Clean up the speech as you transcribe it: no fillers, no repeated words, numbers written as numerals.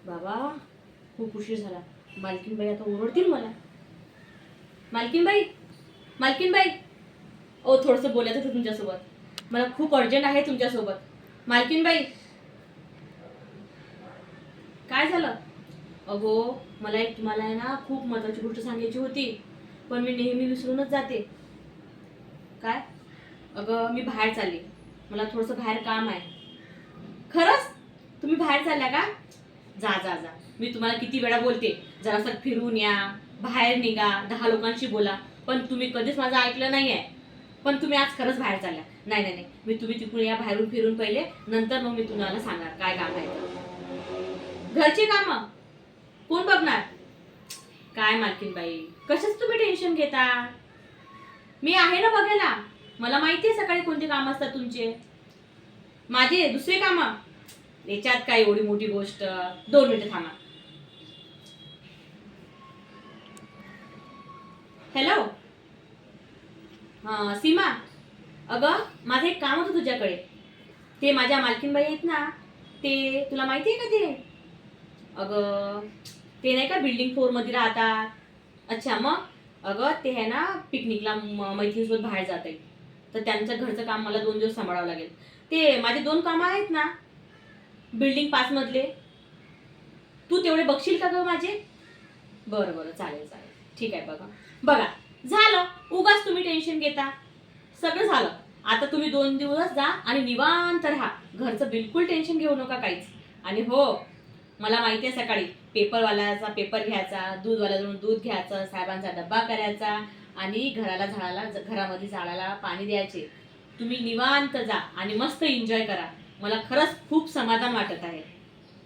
बाबा खूप उशीर झाला. मालकीनबाई आता ओरडतील मला. मालकीनबाई, मालकीनबाई, ओ थोडंसं बोलायचं होतं तुमच्यासोबत. मला खूप अर्जंट आहे तुमच्यासोबत. मालकीनबाई, काय झालं? अगो मला एक तुम्हाला आहे ना खूप महत्वाची गोष्ट सांगायची होती, पण मी नेहमी विसरूनच जाते. काय? अगं मी बाहेर चालली, मला थोडंसं बाहेर काम आहे. खरंच? तुम्ही बाहेर चालल्या का? जा जा जा, मी तुम्हाला किती वेळा बोलते जरासं फिरून या, बाहेर निघा, 10 लोकांशी बोला, पण तुम्ही कधीच माझं ऐकलं नाही आहे. पण तुम्ही आज खरंच बाहेर चालल्या. नाही नाही नाही, मी तुम्ही तिकडून या बाहेरून फिरून पहिले, नंतर मग मी तुम्हाला सांगणार काय काम आहे ते. घरची कामं कोण बघणार? काय मालकीनबाई, कशाच तुम्ही टेन्शन घेता? मी आहे ना बघायला. मला माहिती आहे सकाळी कोणते काम असतात तुमचे. माझे दुसरे काम, याच्यात काय एवढी मोठी गोष्ट. 2 मिनिटं थांबा. हॅलो, हां सीमा, अगं माझं एक काम होतं तुझ्याकडे. ते माझ्या मालकीनबाई आहेत ना, ते तुला माहिती आहे का ते? अगं ते नाही का बिल्डिंग 4 मध्ये राहतात. अच्छा मग? अगं ते आहे ना पिकनिकला मैत्रिणीसोबत बाहेर जात आहे, तर त्यांचं घरचं काम मला 2 दिवस सांभाळावं लागेल. ते माझे 2 कामं आहेत ना बिल्डिंग 5 मधले, तू तेवढे बघशील का गं माझे? बरं बरं, चालेल चालेल, ठीक आहे. बघा बघा, झालं. उगाच तुम्ही टेन्शन घेता. सगळं झालं. आता तुम्ही 2 दिवस जा आणि निवांत राहा. घरचं बिलकुल टेन्शन घेऊ नका काहीच. आणि हो, मला माहिती आहे सकाळी पेपरवाल्याचा पेपर घ्यायचा, दूधवाल्याजवळून दूध घ्यायचं, साहेबांचा डब्बा करायचा आणि घरामध्ये झाडाला पाणी द्यायचे. तुम्ही निवांत जा आणि मस्त एन्जॉय करा. मला खरंच खूप समाधान वाटत आहे.